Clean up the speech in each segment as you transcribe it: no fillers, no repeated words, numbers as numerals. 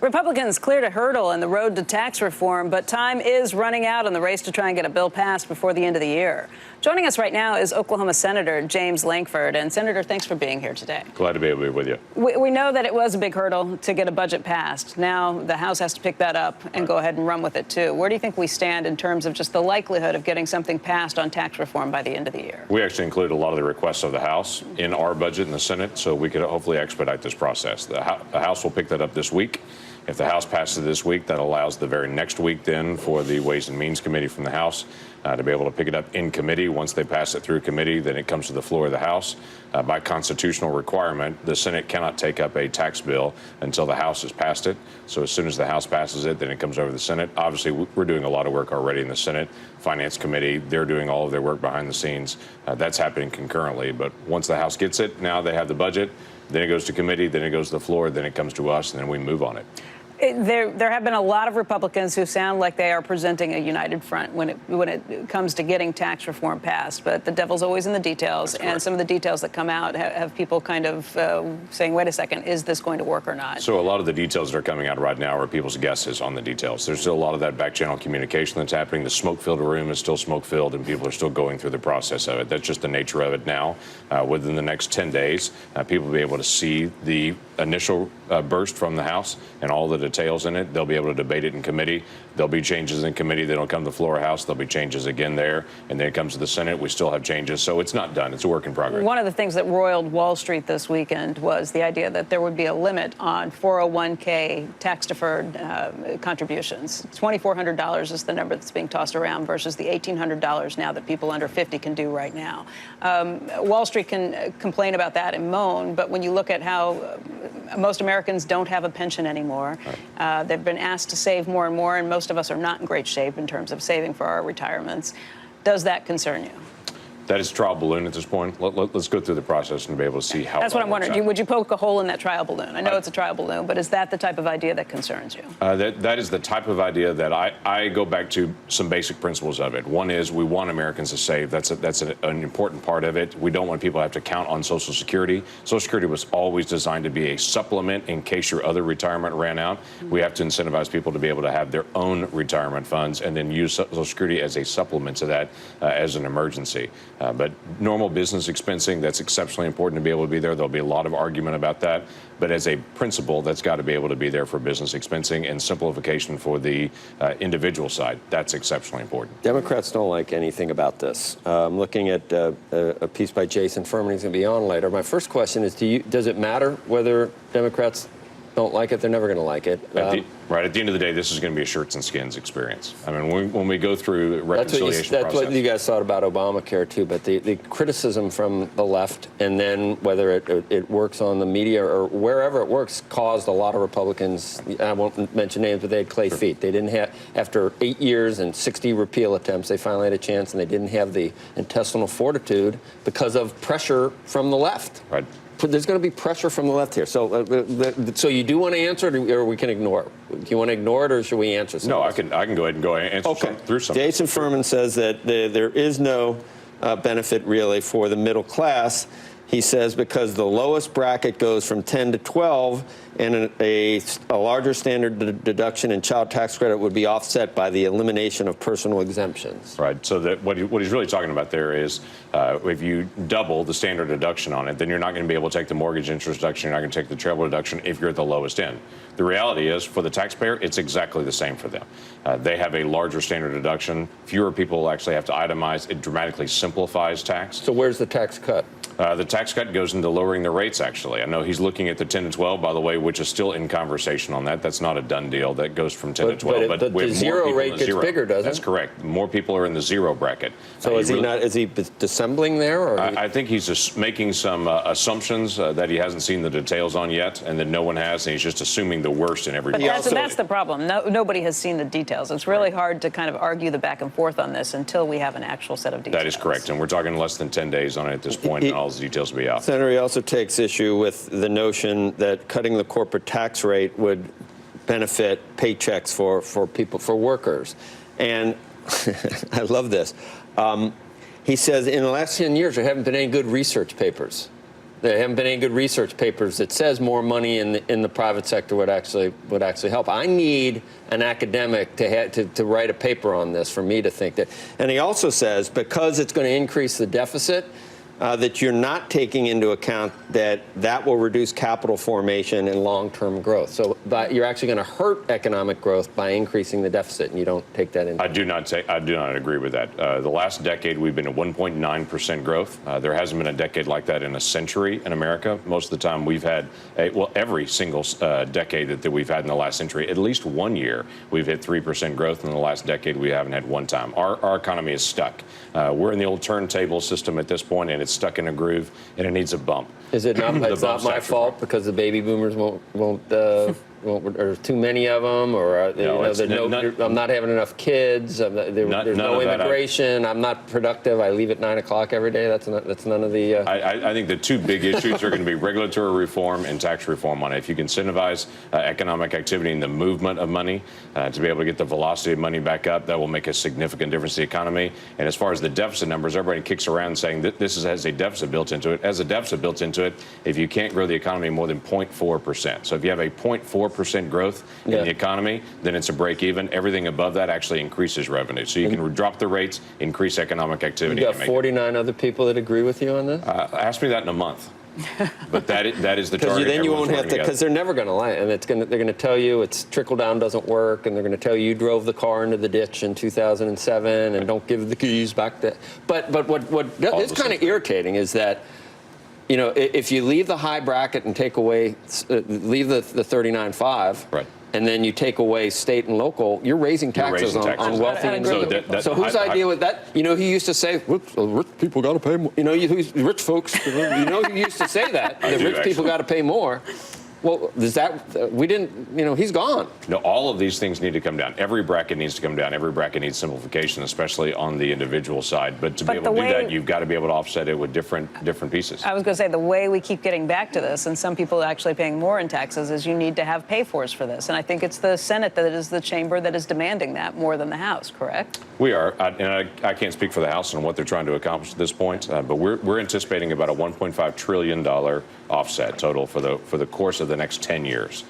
Republicans cleared a hurdle in the road to tax reform, but time is running out in the race to try and get a bill passed before the end of the year. Joining us right now is Oklahoma Senator James Lankford. And Senator, thanks for being here today. Glad to be able to be with you. We know that it was a big hurdle to get a budget passed. Now the House has to pick that up and go ahead and run with it, too. Where do you think we stand in terms of just the likelihood of getting something passed on tax reform by the end of the year? We actually include a lot of the requests of the House in our budget in the Senate, so we could hopefully expedite this process. The House will pick that up this week. If the House passes it this week, that allows the very next week then for the Ways and Means Committee from the House to be able to pick it up in committee. Once they pass it through committee, then it comes to the floor of the House. By constitutional requirement, the Senate cannot take up a tax bill until the House has passed it. So as soon as the House passes it, then it comes over to the Senate. Obviously, we're doing a lot of work already in the Senate. Finance Committee, they're doing all of their work behind the scenes. That's happening concurrently. But once the House gets it, now they have the budget. Then it goes to committee, then it goes to the floor, then it comes to us, and then we move on it. There have been a lot of Republicans who sound like they are presenting a united front when it comes to getting tax reform passed. But the devil's always in the details. And some of the details that come out have people kind of saying, wait a second, is this going to work or not? So a lot of the details that are coming out right now are people's guesses on the details. There's still a lot of that back channel communication that's happening. The smoke-filled room is still smoke-filled, and people are still going through the process of it. That's just the nature of it now. Within the next 10 days, people will be able to see the initial burst from the House and all the details in it. They'll be able to debate it in committee. There'll be changes in committee. They don't come to the floor of House. There'll be changes again there. And then it comes to the Senate. We still have changes. So it's not done. It's a work in progress. One of the things that roiled Wall Street this weekend was the idea that there would be a limit on 401k tax-deferred contributions. $2,400 is the number that's being tossed around versus the $1,800 now that people under 50 can do right now. Wall Street can complain about that and moan, but when you look at how most Americans don't have a pension anymore. Right. They've been asked to save more and more, and most of us are not in great shape in terms of saving for our retirements. Does that concern you? That is trial balloon at this point. Let's go through the process and be able to see how. That's what I'm wondering. Would you poke a hole in that trial balloon? I know it's a trial balloon, but is that the type of idea that concerns you? That is the type of idea that I go back to some basic principles of it. One is we want Americans to save. That's an important part of it. We don't want people to have to count on Social Security. Social Security was always designed to be a supplement in case your other retirement ran out. Mm-hmm. We have to incentivize people to be able to have their own retirement funds and then use Social Security as a supplement to that as an emergency. But normal business expensing, that's exceptionally important to be able to be there. There'll be a lot of argument about that. But as a principle, that's got to be able to be there for business expensing and simplification for the individual side. That's exceptionally important. Democrats don't like anything about this. I'm looking at a piece by Jason Furman. He's going to be on later. My first question is, does it matter whether Democrats don't like it? They're never going to like it. Right. At the end of the day, this is going to be a shirts and skins experience. I mean, when we go through reconciliation that's what you guys thought about Obamacare, too. But the criticism from the left, and then whether it works on the media or wherever it works, caused a lot of Republicans, I won't mention names, but they had clay feet. They didn't have, after 8 years and 60 repeal attempts, they finally had a chance, and they didn't have the intestinal fortitude because of pressure from the left. Right. There's going to be pressure from the left here. So you do want to answer it, or we can ignore it? Do you want to ignore it, or should we answer something? No, I can go ahead and go and answer through something. Jason Furman says that there is no benefit really for the middle class. He says because the lowest bracket goes from 10 to 12, and a larger standard deduction in child tax credit would be offset by the elimination of personal exemptions. Right. So that what he's really talking about there is if you double the standard deduction on it, then you're not going to be able to take the mortgage interest deduction. You're not going to take the travel deduction if you're at the lowest end. The reality is, for the taxpayer, it's exactly the same for them. They have a larger standard deduction. Fewer people actually have to itemize. It dramatically simplifies tax. So where's the tax cut? The tax cut goes into lowering the rates, actually. I know he's looking at the 10 to 12, by the way, which is still in conversation on that. That's not a done deal. That goes from 10 to 12. But the zero rate gets bigger, doesn't it? That's correct. More people are in the zero bracket. So is he dissembling there? Or I think he's just making some assumptions that he hasn't seen the details on yet, and that no one has, and he's just assuming the worst in every. But that's the problem. Nobody has seen the details. It's really hard to kind of argue the back and forth on this until we have an actual set of details. That is correct, and we're talking less than 10 days on it at this point, and all the details will be out. Senator, he also takes issue with the notion that cutting the corporate tax rate would benefit paychecks for people, for workers. And I love this. He says in the last 10 years, there haven't been any good research papers There haven't been any good research papers that says more money in the private sector would actually help. I need an academic to write a paper on this for me to think that. And he also says because it's going to increase the deficit, that you're not taking into account that will reduce capital formation and long-term growth. So you're actually going to hurt economic growth by increasing the deficit, and you don't take that into account. I do not agree with that. The last decade, we've been at 1.9% growth. There hasn't been a decade like that in a century in America. Most of the time, we've had, every single decade that we've had in the last century, at least 1 year, we've hit 3% growth. In the last decade, we haven't had one time. Our economy is stuck. We're in the old turntable system at this point, and it's stuck in a groove, and it needs a bump. Is it not? It's not my fault because the baby boomers won't or there's too many of them, or I'm not having enough kids. There's no immigration. I'm not productive. I leave at 9 o'clock every day. That's none of the. I think the two big issues are going to be regulatory reform and tax reform on it. If you can incentivize economic activity and the movement of money to be able to get the velocity of money back up, that will make a significant difference to the economy. And as far as the deficit numbers, everybody kicks around saying that this has a deficit built into it. As a deficit built into it, if you can't grow the economy more than 0.4%. So if you have a 0.4% growth in the economy, then it's a break even. Everything above that actually increases revenue. So you can drop the rates, increase economic activity. You got 49 other people that agree with you on this? Ask me that in a month. But that is the target. Because then you won't have to, because they're never going to lie, and they're going to tell you it's trickle down doesn't work, and they're going to tell you drove the car into the ditch in 2007 and don't give the keys back to. But what is kind of irritating is that, you know, if you leave the high bracket and take away, leave the 39.5, right, and then you take away state and local, you're raising taxes on wealthy individuals. So whose idea was that? You know, he used to say, rich people got to pay more. You know, rich folks, you know, he used to say that. The rich people got to pay more. Well, does that, we didn't, you know, he's gone. No, all of these things need to come down. Every bracket needs to come down. Every bracket needs simplification, especially on the individual side. But to be able to do that, you've got to be able to offset it with different pieces. I was going to say, the way we keep getting back to this, and some people are actually paying more in taxes, is you need to have pay-fors for this. And I think it's the Senate that is the chamber that is demanding that more than the House, correct? We are. And I can't speak for the House and what they're trying to accomplish at this point. But we're anticipating about a $1.5 trillion offset total for the course of the next 10 years.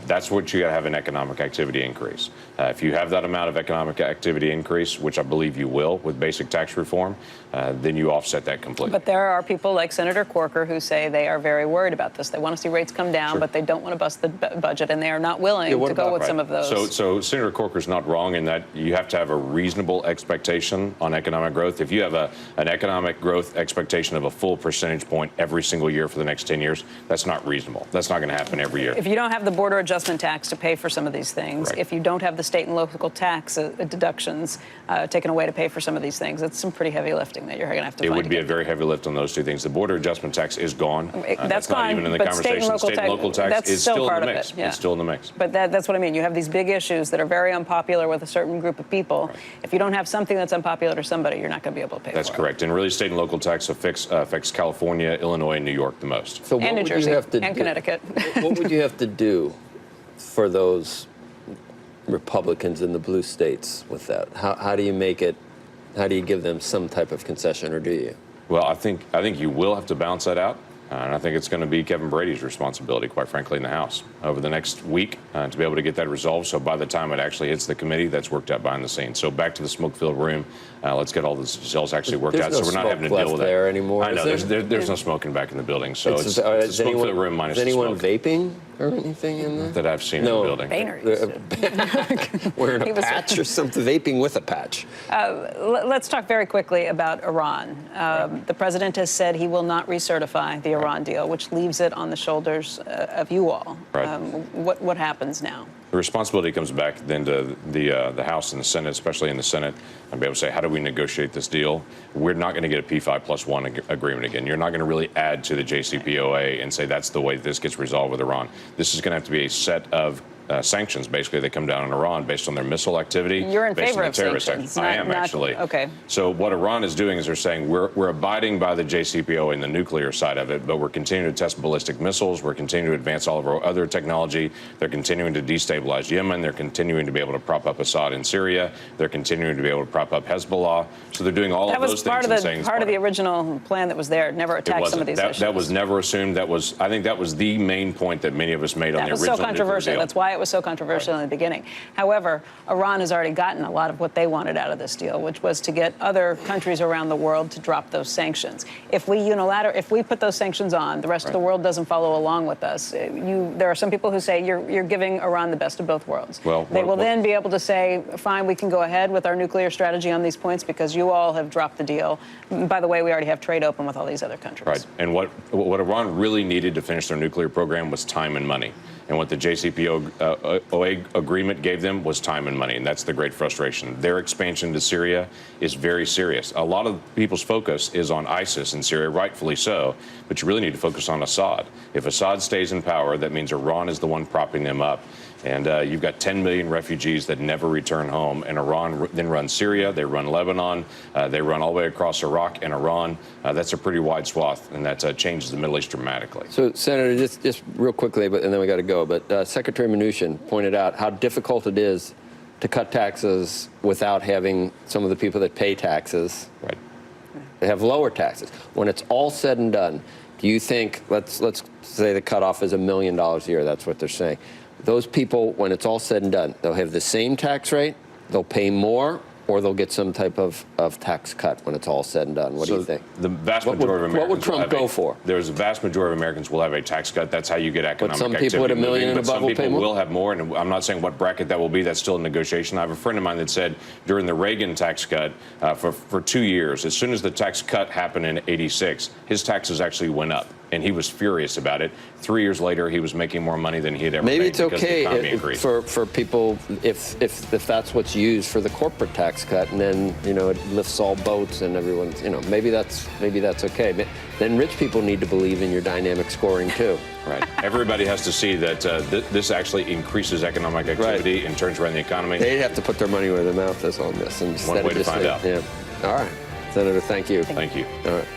That's what you got to have an economic activity increase. If you have that amount of economic activity increase, which I believe you will with basic tax reform, then you offset that completely. But there are people like Senator Corker who say they are very worried about this. They want to see rates come down, but they don't want to bust the budget, and they are not willing to go with some of those. So Senator Corker's not wrong in that you have to have a reasonable expectation on economic growth. If you have an economic growth expectation of a full percentage point every single year for the next 10 years, that's not reasonable. That's not going to happen every year. If you don't have the border adjustment tax to pay for some of these things, if you don't have the state and local tax deductions taken away to pay for some of these things, it's some pretty heavy lifting that you're going to have to find. It would be a very heavy lift on those two things. The border adjustment tax is gone. That's gone, not even in the but conversation. State and local tax is still in the mix. It's still in the mix. But that's what I mean. You have these big issues that are very unpopular with a certain group of people. Right. If you don't have something that's unpopular to somebody, you're not going to be able to pay for it. That's correct. And really, state and local tax affects California, Illinois, and New York the most. So and New Jersey, and Connecticut. What would you have to do for those Republicans in the blue states with that? How do you make it? How do you give them some type of concession, or do you? Well, I think you will have to balance that out. And I think it's going to be Kevin Brady's responsibility, quite frankly, in the House over the next week to be able to get that resolved. So by the time it actually hits the committee, that's worked out behind the scenes. So back to the smoke-filled room. Let's get all the details actually worked out. No, so we're not having to deal with there that anymore. I know there's no smoking back in the building. So it's a smoke-filled room minus the smoke. Is anyone vaping or anything in there? That I've seen in the building. Wearing a patch or something, vaping with a patch. Let's talk very quickly about Iran. The president has said he will not recertify the Iran deal, which leaves it on the shoulders of you all. What happens now? The responsibility comes back then to the House and the Senate, especially in the Senate, and be able to say, how do we negotiate this deal? We're not going to get a P5+1 agreement again. You're not going to really add to the JCPOA and say that's the way this gets resolved with Iran. This is going to have to be a set of sanctions, basically, that come down on Iran based on their missile activity. You're in based favor on of the terrorist sanctions. I am, actually. Okay. So what Iran is doing is they're saying we're abiding by the JCPOA and the nuclear side of it, but we're continuing to test ballistic missiles. We're continuing to advance all of our other technology. They're continuing to destabilize Yemen. They're continuing to be able to prop up Assad in Syria. They're continuing to be able to prop up Hezbollah. So they're doing all of those things. That was part of the original plan that was there. It never attacked some of these issues. That was never assumed. I think that was the main point that many of us made on the original nuclear deal. That was so controversial. That's why it was so controversial in the beginning. However, Iran has already gotten a lot of what they wanted out of this deal, which was to get other countries around the world to drop those sanctions. If we put those sanctions on, the rest of the world doesn't follow along with us. There are some people who say you're giving Iran the best of both worlds. Well, they will then be able to say, fine, we can go ahead with our nuclear strategy on these points because you all have dropped the deal. By the way, we already have trade open with all these other countries. Right. And what Iran really needed to finish their nuclear program was time and money. And what the JCPOA agreement gave them was time and money, and that's the great frustration. Their expansion to Syria is very serious. A lot of people's focus is on ISIS in Syria, rightfully so, but you really need to focus on Assad. If Assad stays in power, that means Iran is the one propping them up. And you've got 10 million refugees that never return home. And Iran then runs Syria, they run Lebanon, they run all the way across Iraq and Iran. That's a pretty wide swath, and that changes the Middle East dramatically. So, Senator, just real quickly, and then we got to go. But Secretary Mnuchin pointed out how difficult it is to cut taxes without having some of the people that pay taxes have lower taxes. When it's all said and done, do you think, let's say the cutoff is $1 million a year, that's what they're saying. Those people, when it's all said and done, they'll have the same tax rate, they'll pay more, or they'll get some type of tax cut when it's all said and done. What do you think? The vast majority of Americans. What would Trump go for? There's a vast majority of Americans will have a tax cut. That's how you get economic activity. But some people with $1 million and above will pay more? Some people will have more, and I'm not saying what bracket that will be. That's still a negotiation. I have a friend of mine that said during the Reagan tax cut for 2 years, as soon as the tax cut happened in '86, his taxes actually went up. And he was furious about it. 3 years later, he was making more money than he had ever made. Maybe it's because the economy okay increased. for people if that's what's used for the corporate tax cut, and then it lifts all boats and everyone's maybe that's okay. But then rich people need to believe in your dynamic scoring too. Right. Everybody has to see that this actually increases economic activity and turns around the economy. They'd have to put their money where their mouth is on this. And one way to find out. Yeah. All right, Senator. Thank you. Thank you. All right.